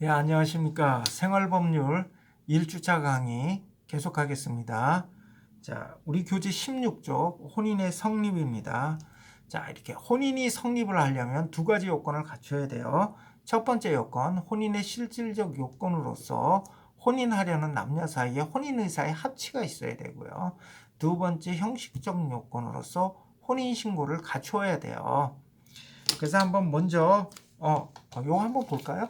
예, 안녕하십니까. 생활법률 1주차 강의 계속하겠습니다. 자, 우리 교재 16쪽 혼인의 성립입니다. 자, 이렇게 혼인이 성립을 하려면 두 가지 요건을 갖춰야 돼요. 첫 번째 요건, 혼인의 실질적 요건으로서 혼인하려는 남녀 사이에 혼인의사의 합치가 있어야 되고요. 두 번째 형식적 요건으로서 혼인신고를 갖추어야 돼요. 그래서 한번 먼저 요거 한번 볼까요?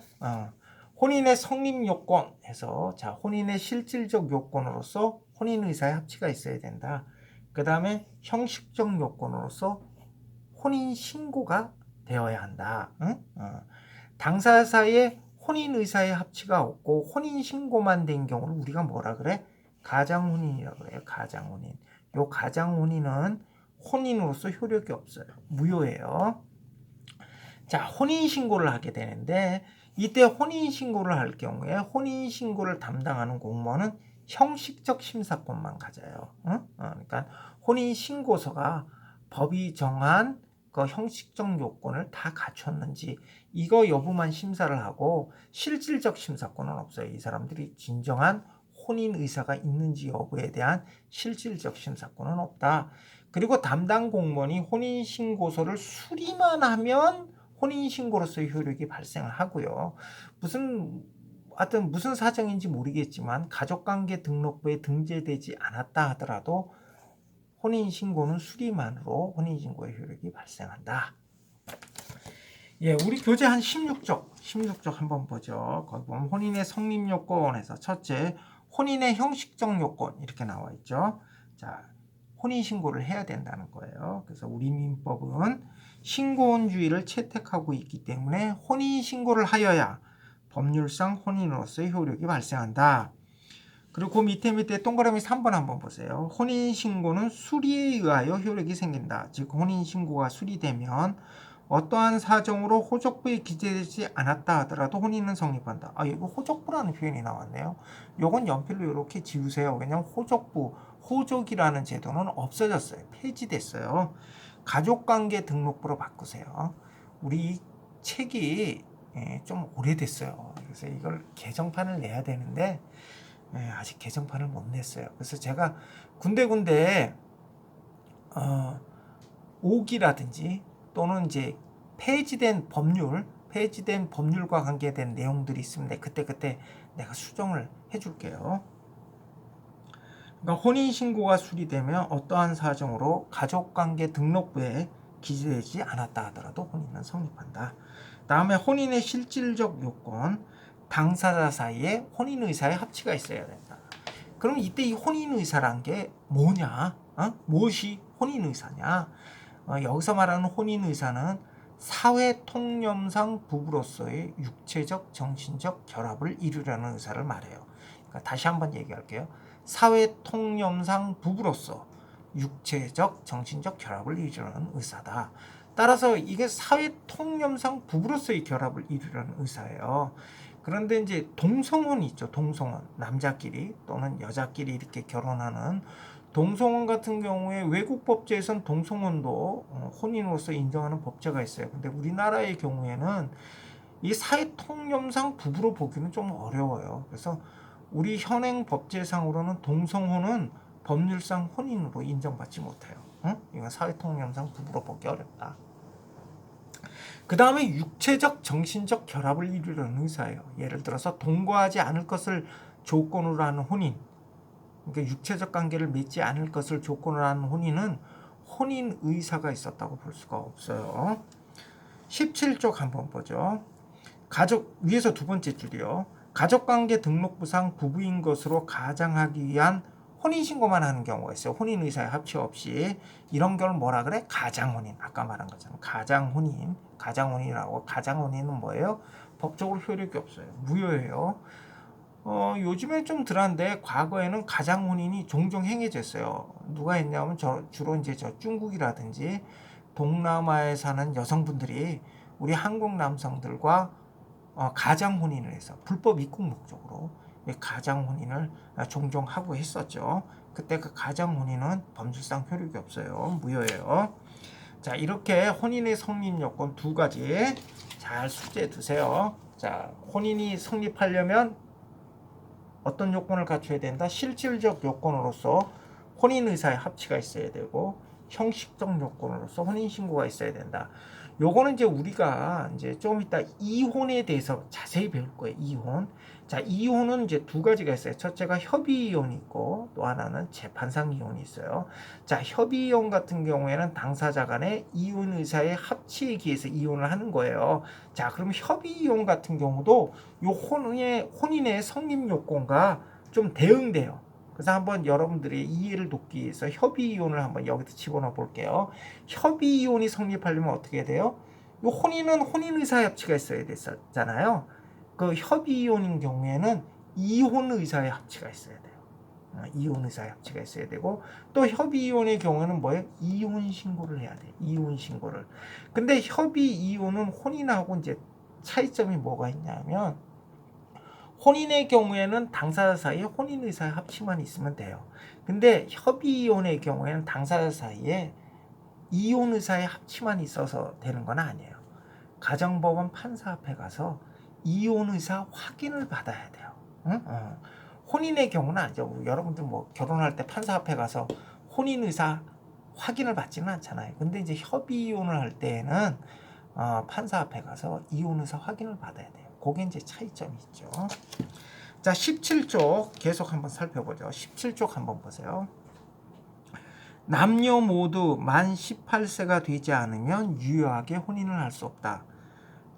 혼인의 성립 요건 해서 자 혼인의 실질적 요건으로서 혼인 의사의 합치가 있어야 된다. 그 다음에 형식적 요건으로서 혼인 신고가 되어야 한다. 응? 당사자 사이에 혼인 의사의 합치가 없고 혼인 신고만 된 경우를 우리가 뭐라 그래? 가장혼인이라고 그래요. 가장혼인. 요 가장혼인은 혼인으로서 효력이 없어요. 무효예요. 자, 혼인신고를 하게 되는데 이때 혼인신고를 할 경우에 혼인신고를 담당하는 공무원은 형식적 심사권만 가져요. 그러니까 혼인신고서가 법이 정한 그 형식적 요건을 다 갖췄는지 이거 여부만 심사를 하고 실질적 심사권은 없어요. 이 사람들이 진정한 혼인 의사가 있는지 여부에 대한 실질적 심사권은 없다. 그리고 담당 공무원이 혼인신고서를 수리만 하면 혼인신고로서의 효력이 발생을 하고요. 하여튼 무슨 사정인지 모르겠지만 가족관계 등록부에 등재되지 않았다 하더라도 혼인신고는 수리만으로 혼인신고의 효력이 발생한다. 예, 우리 교재 한 16쪽 한번 보죠. 거기 보면 혼인의 성립 요건에서 첫째, 혼인의 형식적 요건 이렇게 나와 있죠. 자, 혼인신고를 해야 된다는 거예요. 그래서 우리 민법은 신고혼주의를 채택하고 있기 때문에 혼인신고를 하여야 법률상 혼인으로서의 효력이 발생한다. 그리고 그 밑에 동그라미 3번 한번 보세요. 혼인신고는 수리에 의하여 효력이 생긴다. 즉 혼인신고가 수리되면 어떠한 사정으로 호족부에 기재되지 않았다 하더라도 혼인은 성립한다. 이거 호족부라는 표현이 나왔네요. 요건 연필로 이렇게 지우세요. 왜냐면 호족이라는 제도는 없어졌어요. 폐지됐어요. 가족관계 등록부로 바꾸세요. 우리 책이 좀 오래됐어요. 그래서 이걸 개정판을 내야 되는데 아직 개정판을 못 냈어요. 그래서 제가 군데군데 오기라든지 또는 이제 폐지된 법률과 관계된 내용들이 있으면 그때 내가 수정을 해줄게요. 그러니까 혼인신고가 수리되면 어떠한 사정으로 가족관계 등록부에 기재되지 않았다 하더라도 혼인은 성립한다. 다음에 혼인의 실질적 요건, 당사자 사이에 혼인의사의 합치가 있어야 된다. 그럼 이때 이 혼인의사란 게 뭐냐? 무엇이 혼인의사냐? 여기서 말하는 혼인의사는 사회통념상 부부로서의 육체적, 정신적 결합을 이루려는 의사를 말해요. 그러니까 다시 한번 얘기할게요. 사회통념상 부부로서 육체적, 정신적 결합을 이루려는 의사다. 따라서 이게 사회통념상 부부로서의 결합을 이루려는 의사예요. 그런데 이제 동성혼이 있죠. 동성혼. 남자끼리 또는 여자끼리 이렇게 결혼하는 동성혼 같은 경우에 외국 법제에서는 동성혼도 혼인으로서 인정하는 법제가 있어요. 근데 우리나라의 경우에는 이 사회통념상 부부로 보기는 좀 어려워요. 그래서 우리 현행 법제상으로는 동성혼은 법률상 혼인으로 인정받지 못해요. 이건 사회통념상 부부로 보기 어렵다. 그 다음에 육체적, 정신적 결합을 이루려는 의사예요. 예를 들어서 동거하지 않을 것을 조건으로 하는 혼인, 그러니까 육체적 관계를 맺지 않을 것을 조건으로 하는 혼인은 혼인 의사가 있었다고 볼 수가 없어요. 17쪽 한번 보죠. 위에서 두 번째 줄이요. 가족관계 등록부상 부부인 것으로 가장하기 위한 혼인신고만 하는 경우가 있어요. 혼인의사의 합치 없이. 이런 경우를 뭐라 그래? 가장혼인. 아까 말한 것처럼 가장혼인이라고. 가장혼인은 뭐예요? 법적으로 효력이 없어요. 무효예요. 요즘에 좀 덜한데 과거에는 가장혼인이 종종 행해졌어요. 누가 했냐면 주로 이제 중국이라든지 동남아에 사는 여성분들이 우리 한국 남성들과 가장혼인을 해서 불법 입국 목적으로 가장혼인을 종종 하고 했었죠. 그때 그 가장혼인은 법률상 효력이 없어요. 무효예요. 자, 이렇게 혼인의 성립 요건 두 가지 잘 숙지해 두세요. 자, 혼인이 성립하려면 어떤 요건을 갖춰야 된다? 실질적 요건으로서 혼인 의사의 합치가 있어야 되고 형식적 요건으로서 혼인 신고가 있어야 된다. 요거는 이제 우리가 이제 좀 이따 이혼에 대해서 자세히 배울 거예요. 이혼. 자, 이혼은 이제 두 가지가 있어요. 첫째가 협의 이혼이 있고 또 하나는 재판상 이혼이 있어요. 자, 협의 이혼 같은 경우에는 당사자 간의 이혼 의사의 합치에 기해서 이혼을 하는 거예요. 자, 그럼 협의 이혼 같은 경우도 요 혼인의 성립 요건과 좀 대응돼요. 그래서 한번 여러분들의 이해를 돕기 위해서 협의 이혼을 한번 여기다 집어넣어 볼게요. 협의 이혼이 성립하려면 어떻게 돼요? 이 혼인은 혼인 의사 합치가 있어야 됐잖아요. 그 협의 이혼인 경우에는 이혼 의사의 합치가 있어야 돼요. 이혼 의사의 합치가 있어야 되고 또 협의 이혼의 경우에는 뭐예요? 이혼 신고를 해야 돼요. 이혼 신고를. 근데 협의 이혼은 혼인하고 이제 차이점이 뭐가 있냐면 혼인의 경우에는 당사자 사이에 혼인 의사의 합치만 있으면 돼요. 근데 협의 이혼의 경우에는 당사자 사이에 이혼 의사의 합치만 있어서 되는 건 아니에요. 가정법원 판사 앞에 가서 이혼 의사 확인을 받아야 돼요. 응? 혼인의 경우는 아니죠. 여러분들 뭐 결혼할 때 판사 앞에 가서 혼인 의사 확인을 받지는 않잖아요. 근데 이제 협의 이혼을 할 때에는 판사 앞에 가서 이혼 의사 확인을 받아야 돼요. 그게 이제 차이점이 있죠. 자, 17쪽 계속 한번 살펴보죠. 17쪽 한번 보세요. 남녀 모두 만 18세가 되지 않으면 유효하게 혼인을 할 수 없다.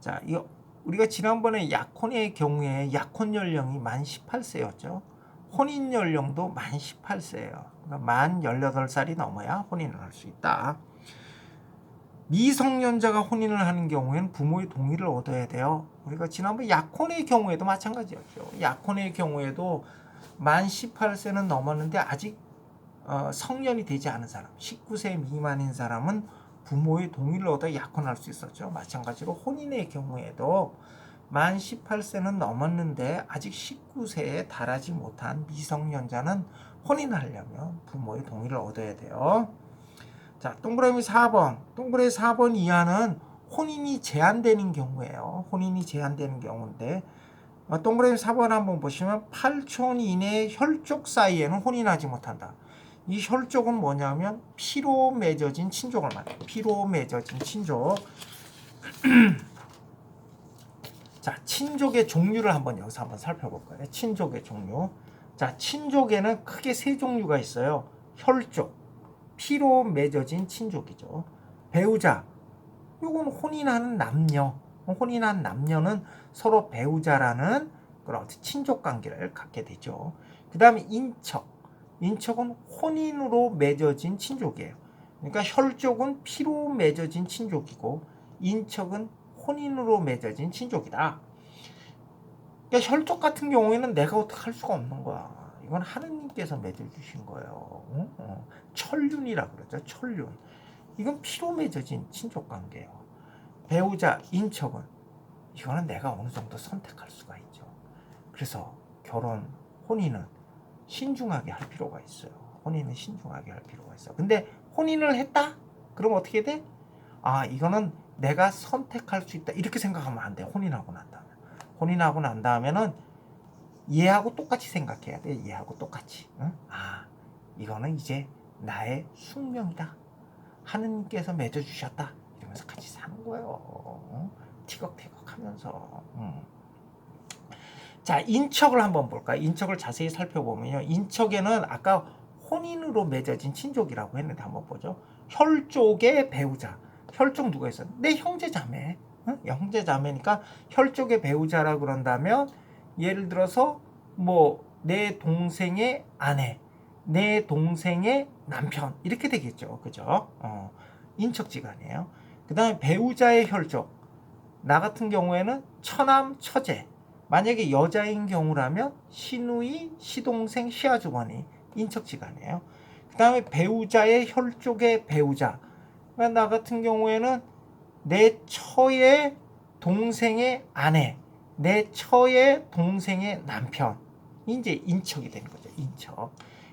자, 이거 우리가 지난번에 약혼의 경우에 약혼 연령이 만 18세였죠. 혼인 연령도 만 18세예요. 그러니까 만 18살이 넘어야 혼인을 할 수 있다. 미성년자가 혼인을 하는 경우에는 부모의 동의를 얻어야 돼요. 우리가 지난번 약혼의 경우에도 마찬가지였죠. 약혼의 경우에도 만 18세는 넘었는데 아직 성년이 되지 않은 사람, 19세 미만인 사람은 부모의 동의를 얻어 약혼할 수 있었죠. 마찬가지로 혼인의 경우에도 만 18세는 넘었는데 아직 19세에 달하지 못한 미성년자는 혼인하려면 부모의 동의를 얻어야 돼요. 자, 동그라미 4번. 동그라미 4번 이하는 혼인이 제한되는 경우예요. 혼인이 제한되는 경우인데 동그라미 4번 한번 보시면 8촌 이내 혈족 사이에는 혼인하지 못한다. 이 혈족은 뭐냐면 피로 맺어진 친족을 말해요. 피로 맺어진 친족. 자, 친족의 종류를 여기서 한번 살펴볼 거예요. 친족의 종류. 자, 친족에는 크게 세 종류가 있어요. 혈족, 피로 맺어진 친족이죠. 배우자, 이건 혼인하는 남녀. 혼인한 남녀는 서로 배우자라는 그런 친족 관계를 갖게 되죠. 그 다음에 인척. 인척은 혼인으로 맺어진 친족이에요. 그러니까 혈족은 피로 맺어진 친족이고 인척은 혼인으로 맺어진 친족이다. 그러니까 혈족 같은 경우에는 내가 어떻게 할 수가 없는 거야. 이건 하느님께서 맺어주신 거예요. 천륜이라 그러죠. 천륜. 이건 피로 맺어진 친족 관계예요. 배우자, 인척은 이거는 내가 어느 정도 선택할 수가 있죠. 그래서 결혼, 혼인은 신중하게 할 필요가 있어요. 혼인은 신중하게 할 필요가 있어. 근데 혼인을 했다? 그럼 어떻게 돼? 이거는 내가 선택할 수 있다. 이렇게 생각하면 안 돼. 혼인하고 난 다음에. 혼인하고 난 다음에는 얘하고 똑같이 생각해야 돼. 얘하고 똑같이. 응? 이거는 이제 나의 숙명이다. 하느님께서 맺어주셨다. 이러면서 같이 사는 거예요. 티격태격 하면서. 자, 인척을 한번 볼까요? 인척을 자세히 살펴보면요. 인척에는 아까 혼인으로 맺어진 친족이라고 했는데 한번 보죠. 혈족의 배우자. 혈족 누가 있어? 내 형제자매. 형제자매니까 혈족의 배우자라고 그런다면 예를 들어서 내 동생의 아내, 내 동생의 남편 이렇게 되겠죠. 그죠? 인척지간이에요. 그 다음에 배우자의 혈족. 나 같은 경우에는 처남, 처제. 만약에 여자인 경우라면 시누이, 시동생, 시아주머니 인척지간이에요. 그 다음에 배우자의 혈족의 배우자. 나 같은 경우에는 내 처의 동생의 아내, 내 처의 동생의 남편. 이제 인척이 되는 거죠. 인척.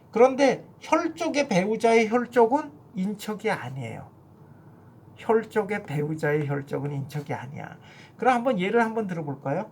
그런데 혈족의 배우자의 혈족은 인척이 아니에요. 혈족의 배우자의 혈족은 인척이 아니야. 그럼 예를 한번 들어볼까요?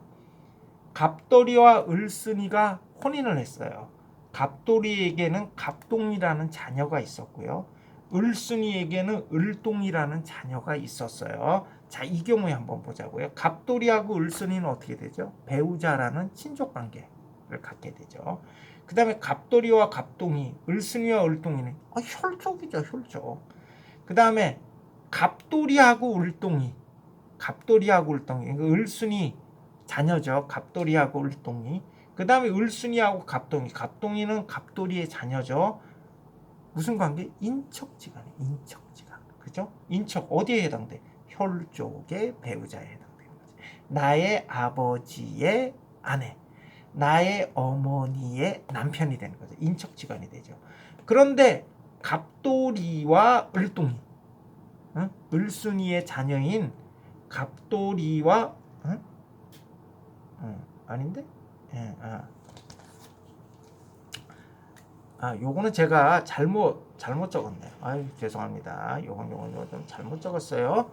갑돌이와 을순이가 혼인을 했어요. 갑돌이에게는 갑동이라는 자녀가 있었고요. 을순이에게는 을동이라는 자녀가 있었어요. 자, 이 경우에 한번 보자고요. 갑돌이하고 을순이는 어떻게 되죠? 배우자라는 친족 관계를 갖게 되죠. 그 다음에 갑돌이와 갑동이, 을순이와 을동이는 혈족이죠, 혈족. 그 다음에 갑돌이하고 을동이, 을순이 자녀죠. 갑돌이하고 을동이. 그 다음에 을순이하고 갑동이, 갑동이는 갑돌이의 자녀죠. 무슨 관계? 인척지간에, 인척지간. 그죠? 인척 어디에 해당돼? 혈족의 배우자에 해당되는 거지. 나의 아버지의 아내, 나의 어머니의 남편이 되는 거죠. 인척지간이 되죠. 그런데 갑돌이와 을동이, 응? 을순이의 자녀인 갑돌이와 아닌데? 예, 요거는 제가 잘못 적었네요. 아유, 죄송합니다. 요건 좀 잘못 적었어요.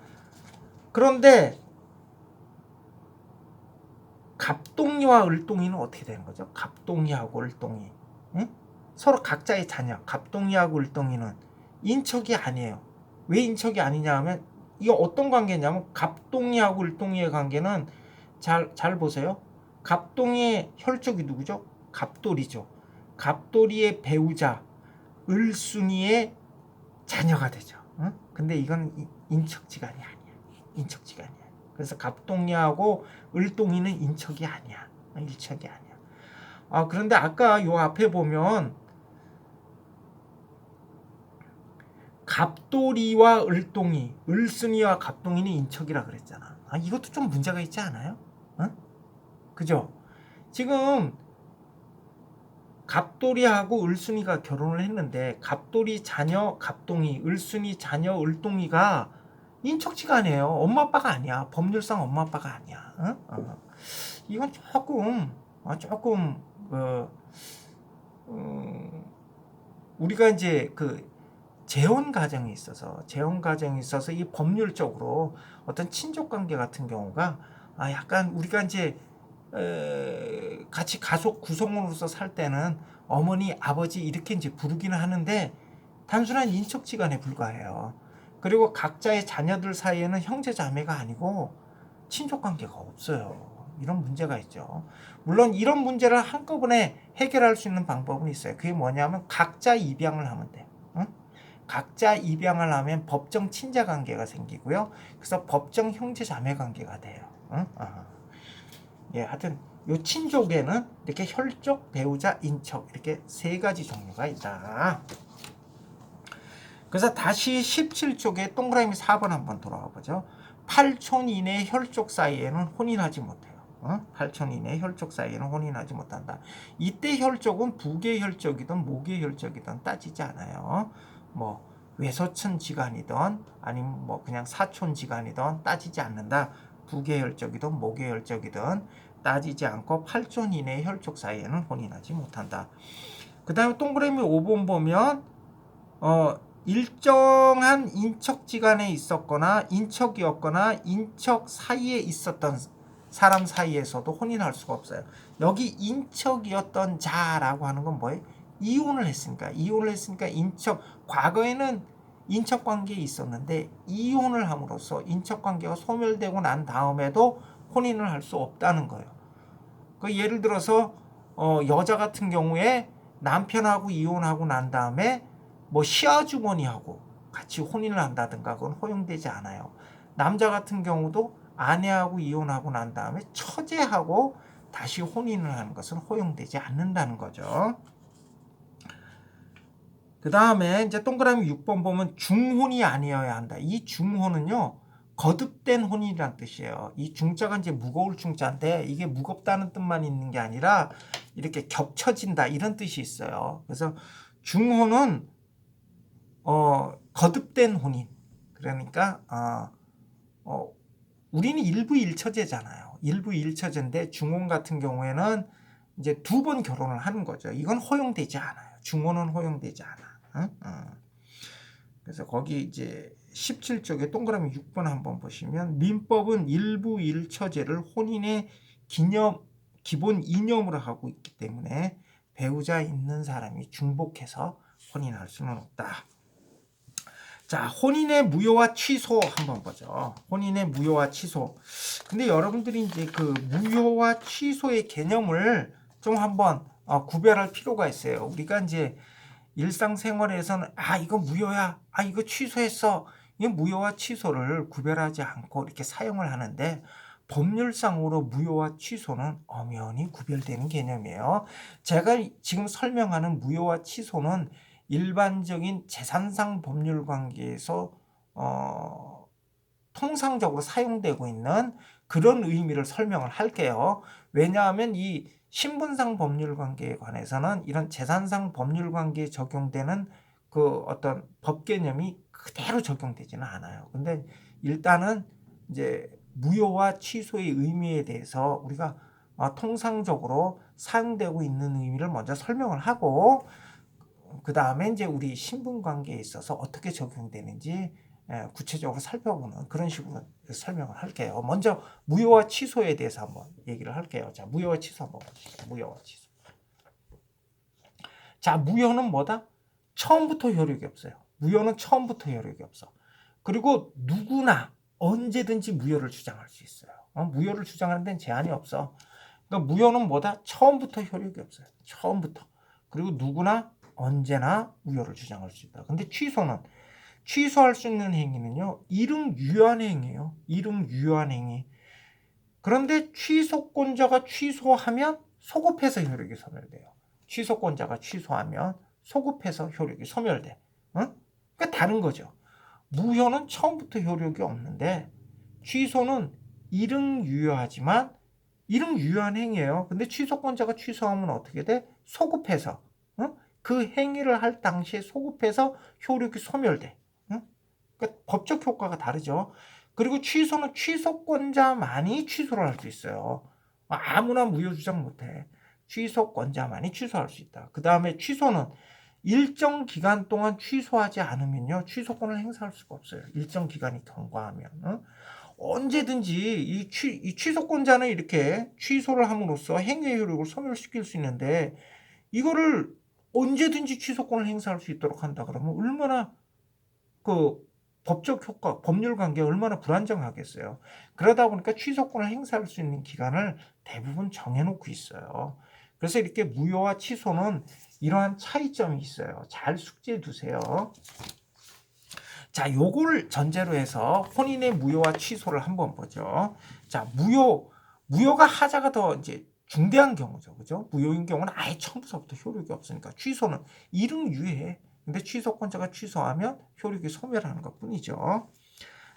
그런데 갑동이와 을동이는 어떻게 되는 거죠? 갑동이하고 을동이, 응? 서로 각자의 자녀. 갑동이하고 을동이는 인척이 아니에요. 왜 인척이 아니냐 하면 이거 어떤 관계냐면 갑동이하고 을동이의 관계는 잘 보세요. 갑동이의 혈족이 누구죠? 갑돌이죠. 갑돌이의 배우자 을순이의 자녀가 되죠. 응? 근데 이건 인척지간이 아니야. 인척지간이 아니야. 그래서 갑동이하고 을동이는 인척이 아니야. 일척이 아니야. 그런데 아까 요 앞에 보면 갑돌이와 을동이, 을순이와 갑동이는 인척이라 그랬잖아. 이것도 좀 문제가 있지 않아요? 응? 그죠? 지금 갑돌이하고 을순이가 결혼을 했는데 갑돌이 자녀 갑동이, 을순이 자녀 을동이가 인척지간이에요. 엄마 아빠가 아니야. 법률상 엄마 아빠가 아니야. 응? 이건 조금 우리가 이제 그 재혼 가정이 있어서 이 법률적으로 어떤 친족 관계 같은 경우가 약간 우리가 이제 같이 가족 구성원으로서 살 때는 어머니, 아버지 이렇게 이제 부르기는 하는데 단순한 인척지간에 불과해요. 그리고 각자의 자녀들 사이에는 형제 자매가 아니고 친족 관계가 없어요. 이런 문제가 있죠. 물론 이런 문제를 한꺼번에 해결할 수 있는 방법은 있어요. 그게 뭐냐면 각자 입양을 하면 돼요. 응? 각자 입양을 하면 법정 친자 관계가 생기고요. 그래서 법정 형제 자매 관계가 돼요. 응? 예, 하여튼 요 친족에는 이렇게 혈족, 배우자, 인척 이렇게 세 가지 종류가 있다. 그래서 다시 17쪽에 동그라미 4번 한번 돌아와 보죠. 8촌 이내 혈족 사이에는 혼인하지 못해요. 8촌 이내 혈족 사이에는 혼인하지 못한다. 이때 혈족은 부계 혈족이든 모계 혈족이든 따지지 않아요. 뭐 외소촌 지간이든 아니면 뭐 그냥 사촌 지간이든 따지지 않는다. 부계 혈족이든 모계 혈족이든 따지지 않고 8촌 이내 혈족 사이에는 혼인하지 못한다. 그 다음에 동그라미 5번 보면 일정한 인척지간에 있었거나 인척이었거나 인척 사이에 있었던 사람 사이에서도 혼인할 수가 없어요. 여기 인척이었던 자라고 하는 건 뭐예요? 이혼을 했으니까 과거에는 인척관계에 있었는데 이혼을 함으로써 인척관계가 소멸되고 난 다음에도 혼인을 할 수 없다는 거예요. 예를 들어서 여자 같은 경우에 남편하고 이혼하고 난 다음에 뭐 시아주머니하고 같이 혼인을 한다든가 그건 허용되지 않아요. 남자 같은 경우도 아내하고 이혼하고 난 다음에 처제하고 다시 혼인을 하는 것은 허용되지 않는다는 거죠. 그 다음에 이제 동그라미 6번 보면 중혼이 아니어야 한다. 이 중혼은요, 거듭된 혼인이란 뜻이에요. 이 중자가 이제 무거울 중자인데 이게 무겁다는 뜻만 있는 게 아니라 이렇게 겹쳐진다 이런 뜻이 있어요. 그래서 중혼은 거듭된 혼인. 그러니까 우리는 일부 일처제잖아요. 일부 일처제인데 중혼 같은 경우에는 이제 2번 결혼을 하는 거죠. 이건 허용되지 않아요. 중혼은 허용되지 않아. 그래서 거기 이제 17쪽에 동그라미 6번 한번 보시면 민법은 일부 일처제를 혼인의 기본 이념으로 하고 있기 때문에 배우자 있는 사람이 중복해서 혼인할 수는 없다. 자, 혼인의 무효와 취소 한번 보죠. 혼인의 무효와 취소. 근데 여러분들이 이제 그 무효와 취소의 개념을 좀 한번 구별할 필요가 있어요. 우리가 이제 일상생활에서는 이거 무효야, 이거 취소했어, 이 무효와 취소를 구별하지 않고 이렇게 사용을 하는데, 법률상으로 무효와 취소는 엄연히 구별되는 개념이에요. 제가 지금 설명하는 무효와 취소는 일반적인 재산상 법률 관계에서 통상적으로 사용되고 있는 그런 의미를 설명을 할게요. 왜냐하면 이 신분상 법률 관계에 관해서는 이런 재산상 법률 관계에 적용되는 그 어떤 법 개념이 그대로 적용되지는 않아요. 근데 일단은 이제 무효와 취소의 의미에 대해서 우리가 통상적으로 사용되고 있는 의미를 먼저 설명을 하고, 그 다음에 이제 우리 신분 관계에 있어서 어떻게 적용되는지 구체적으로 살펴보는 그런 식으로 설명을 할게요. 먼저 무효와 취소에 대해서 한번 얘기를 할게요. 자, 무효와 취소 한번 보시죠. 무효와 취소. 자, 무효는 뭐다? 처음부터 효력이 없어요. 무효는 처음부터 효력이 없어. 그리고 누구나 언제든지 무효를 주장할 수 있어요. 무효를 주장하는 데는 제한이 없어. 그러니까 무효는 뭐다? 처음부터 효력이 없어요. 처음부터. 그리고 누구나 언제나 무효를 주장할 수 있다. 근데 취소는, 취소할 수 있는 행위는요, 이릉유한 행위예요. 이릉유한 행위. 그런데 취소권자가 취소하면 소급해서 효력이 소멸돼요. 취소권자가 취소하면 소급해서 효력이 소멸돼. 그러니까 다른 거죠. 무효는 처음부터 효력이 없는데, 취소는 이릉유효하지만 이릉유효한 행위예요. 근데 취소권자가 취소하면 어떻게 돼? 소급해서, 그 행위를 할 당시에 소급해서 효력이 소멸돼. 그러니까 법적 효과가 다르죠. 그리고 취소는 취소권자만이 취소를 할 수 있어요. 아무나 무효 주장 못해. 취소권자만이 취소할 수 있다. 그 다음에 취소는 일정 기간 동안 취소하지 않으면요, 취소권을 행사할 수가 없어요. 일정 기간이 경과하면. 언제든지 이 취소권자는 이렇게 취소를 함으로써 행위의 효력을 소멸시킬 수 있는데, 이거를 언제든지 취소권을 행사할 수 있도록 한다 그러면 얼마나 그 법적 효과, 법률 관계가 얼마나 불안정하겠어요. 그러다 보니까 취소권을 행사할 수 있는 기간을 대부분 정해놓고 있어요. 그래서 이렇게 무효와 취소는 이러한 차이점이 있어요. 잘 숙지해 두세요. 자, 요걸 전제로 해서 혼인의 무효와 취소를 한번 보죠. 자, 무효가 하자가 더 이제 중대한 경우죠. 그죠? 무효인 경우는 아예 처음부터 효력이 없으니까 취소는 이릉유해. 근데 취소권자가 취소하면 효력이 소멸하는 것 뿐이죠.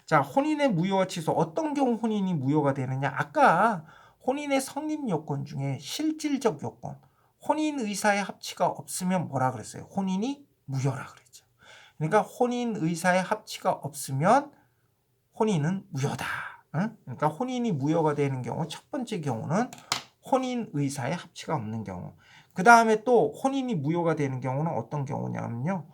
자, 혼인의 무효와 취소. 어떤 경우 혼인이 무효가 되느냐? 아까 혼인의 성립 요건 중에 실질적 요건, 혼인 의사의 합치가 없으면 뭐라 그랬어요? 혼인이 무효라 그랬죠. 그러니까 혼인 의사의 합치가 없으면 혼인은 무효다. 그러니까 혼인이 무효가 되는 경우, 첫 번째 경우는 혼인 의사의 합치가 없는 경우. 그 다음에 또 혼인이 무효가 되는 경우는 어떤 경우냐면요,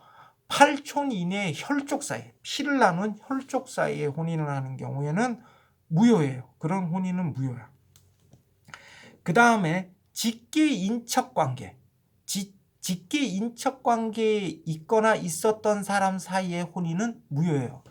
8촌 이내 혈족 사이, 피를 나눈 혈족 사이에 혼인을 하는 경우에는 무효예요. 그런 혼인은 무효야. 그 다음에 직계 인척 관계, 직계 인척 관계에 있거나 있었던 사람 사이의 혼인은 무효예요.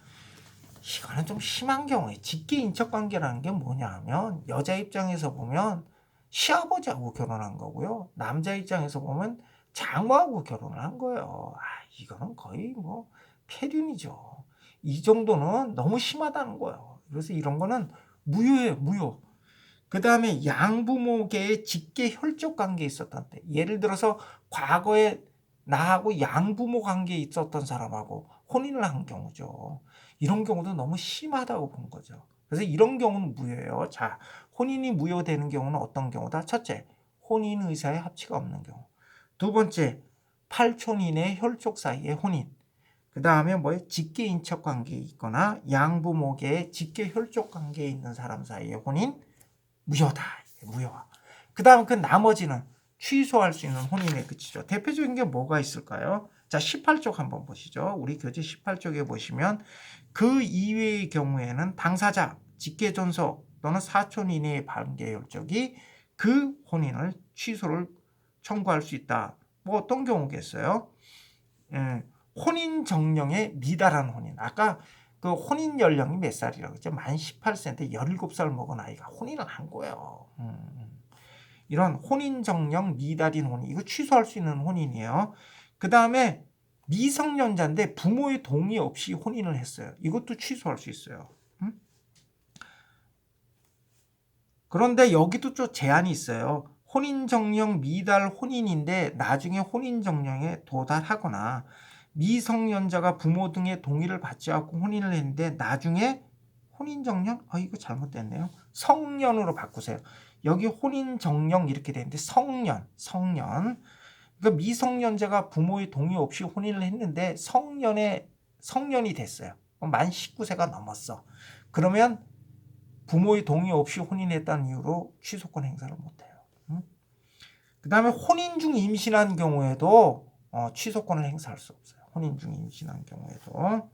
이거는 좀 심한 경우에, 직계 인척 관계라는 게 뭐냐 하면, 여자 입장에서 보면 시아버지하고 결혼한 거고요, 남자 입장에서 보면 장모하고 결혼을 한 거예요. 이거는 거의 뭐 폐륜이죠. 이 정도는 너무 심하다는 거예요. 그래서 이런 거는 무효예요, 무효. 그 다음에 양부모계의 직계 혈족 관계에 있었던 때, 예를 들어서 과거에 나하고 양부모 관계에 있었던 사람하고 혼인을 한 경우죠. 이런 경우도 너무 심하다고 본 거죠. 그래서 이런 경우는 무효예요. 자, 혼인이 무효되는 경우는 어떤 경우다? 첫째, 혼인 의사의 합치가 없는 경우. 두 번째, 8촌 이내 혈족 사이의 혼인. 그 다음에 뭐예요? 직계 인척 관계에 있거나 양부모계의 직계 혈족 관계에 있는 사람 사이의 혼인, 무효다. 무효화. 그 다음 그 나머지는 취소할 수 있는 혼인에 그치죠. 대표적인 게 뭐가 있을까요? 자, 18쪽 한번 보시죠. 우리 교재 18쪽에 보시면 그 이외의 경우에는 당사자, 직계존속 또는 사촌 이내의 관계 혈족이 그 혼인을 취소를 청구할 수 있다. 뭐 어떤 경우겠어요? 혼인 정령에 미달한 혼인. 아까 그 혼인 연령이 몇 살이라고 했죠? 만 18세인데 17살 먹은 아이가 혼인을 한 거예요. 이런 혼인 정령 미달인 혼인, 이거 취소할 수 있는 혼인이에요. 그 다음에 미성년자인데 부모의 동의 없이 혼인을 했어요. 이것도 취소할 수 있어요. 그런데 여기도 좀 제한이 있어요. 혼인정령 미달 혼인인데 나중에 혼인정령에 도달하거나 미성년자가 부모 등의 동의를 받지 않고 혼인을 했는데 나중에 혼인정령? 이거 잘못됐네요. 성년으로 바꾸세요. 여기 혼인정령 이렇게 되는데 성년. 그러니까 미성년자가 부모의 동의 없이 혼인을 했는데 성년이 됐어요. 만 19세가 넘었어. 그러면 부모의 동의 없이 혼인했다는 이유로 취소권 행사를 못해요. 그 다음에 혼인 중 임신한 경우에도 취소권을 행사할 수 없어요. 혼인 중 임신한 경우에도.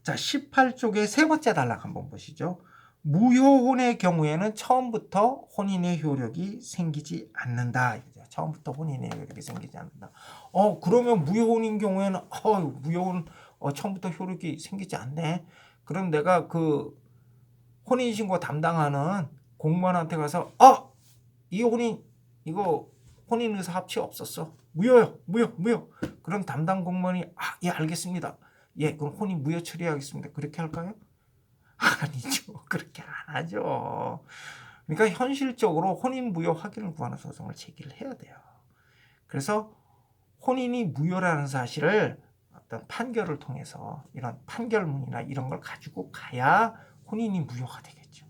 자, 18쪽의 세 번째 단락 한번 보시죠. 무효혼의 경우에는 처음부터 혼인의 효력이 생기지 않는다. 처음부터 혼인의 효력이 생기지 않는다. 그러면 무효혼인 경우에는 무효혼 처음부터 효력이 생기지 않네. 그럼 내가 그 혼인신고 담당하는 공무원한테 가서 이 이거 혼인의사 합치 없었어. 무효요. 무효. 그럼 담당 공무원이 예 알겠습니다. 예 그럼 혼인 무효 처리하겠습니다. 그렇게 할까요? 아니죠. 그렇게 안 하죠. 그러니까 현실적으로 혼인 무효 확인을 구하는 소송을 제기를 해야 돼요. 그래서 혼인이 무효라는 사실을 어떤 판결을 통해서 이런 판결문이나 이런 걸 가지고 가야 혼인이 무효가 되겠죠.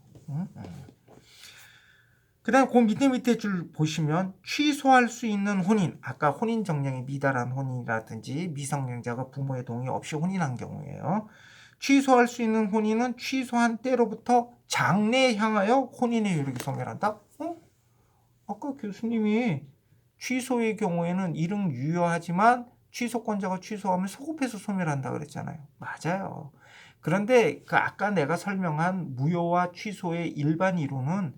그 다음에 그 밑에 줄 보시면 취소할 수 있는 혼인, 아까 혼인 정령이 미달한 혼인이라든지 미성년자가 부모의 동의 없이 혼인한 경우에요. 취소할 수 있는 혼인은 취소한 때로부터 장래에 향하여 혼인의 효력이 소멸한다? 아까 교수님이 취소의 경우에는 이릉 유효하지만 취소권자가 취소하면 소급해서 소멸한다 그랬잖아요. 맞아요. 그런데 그 아까 내가 설명한 무효와 취소의 일반 이론은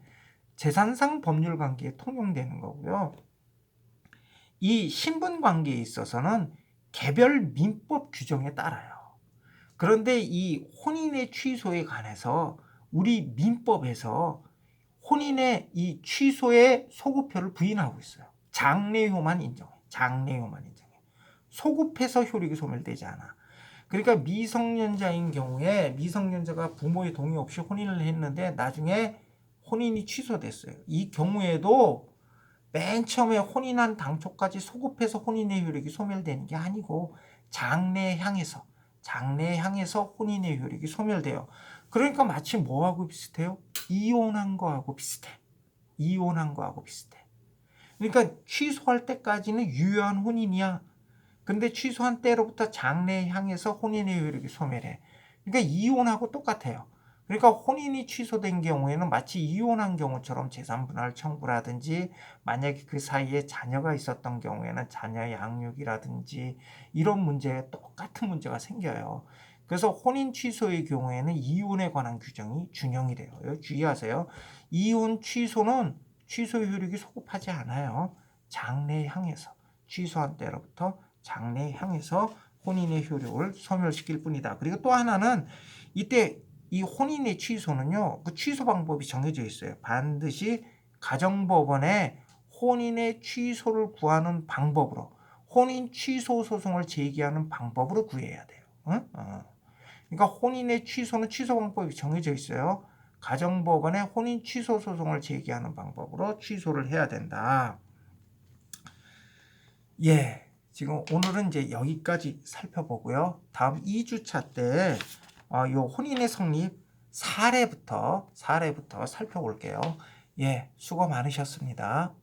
재산상 법률 관계에 통용되는 거고요. 이 신분 관계에 있어서는 개별 민법 규정에 따라요. 그런데 이 혼인의 취소에 관해서 우리 민법에서 혼인의 이 취소의 소급효를 부인하고 있어요. 장래효만 인정해. 소급해서 효력이 소멸되지 않아. 그러니까 미성년자인 경우에 미성년자가 부모의 동의 없이 혼인을 했는데 나중에 혼인이 취소됐어요. 이 경우에도 맨 처음에 혼인한 당초까지 소급해서 혼인의 효력이 소멸되는 게 아니고 장래에 향해서 혼인의 효력이 소멸돼요. 그러니까 마치 뭐하고 비슷해요? 이혼한 거하고 비슷해. 그러니까 취소할 때까지는 유효한 혼인이야. 근데 취소한 때로부터 장래에 향해서 혼인의 효력이 소멸해. 그러니까 이혼하고 똑같아요. 그러니까 혼인이 취소된 경우에는 마치 이혼한 경우처럼 재산분할 청구라든지 만약에 그 사이에 자녀가 있었던 경우에는 자녀 양육이라든지 이런 문제에 똑같은 문제가 생겨요. 그래서 혼인 취소의 경우에는 이혼에 관한 규정이 준용이 돼요. 주의하세요. 이혼 취소는 취소 효력이 소급하지 않아요. 장래에 향해서 취소한 때로부터 장래에 향해서 혼인의 효력을 소멸시킬 뿐이다. 그리고 또 하나는 이때 이 혼인의 취소는요, 그 취소 방법이 정해져 있어요. 반드시 가정법원에 혼인의 취소를 구하는 방법으로, 혼인 취소 소송을 제기하는 방법으로 구해야 돼요. 그러니까 혼인의 취소는 취소 방법이 정해져 있어요. 가정법원에 혼인 취소 소송을 제기하는 방법으로 취소를 해야 된다. 지금 오늘은 이제 여기까지 살펴보고요. 다음 2주차 때 요 혼인의 성립 사례부터 살펴볼게요. 수고 많으셨습니다.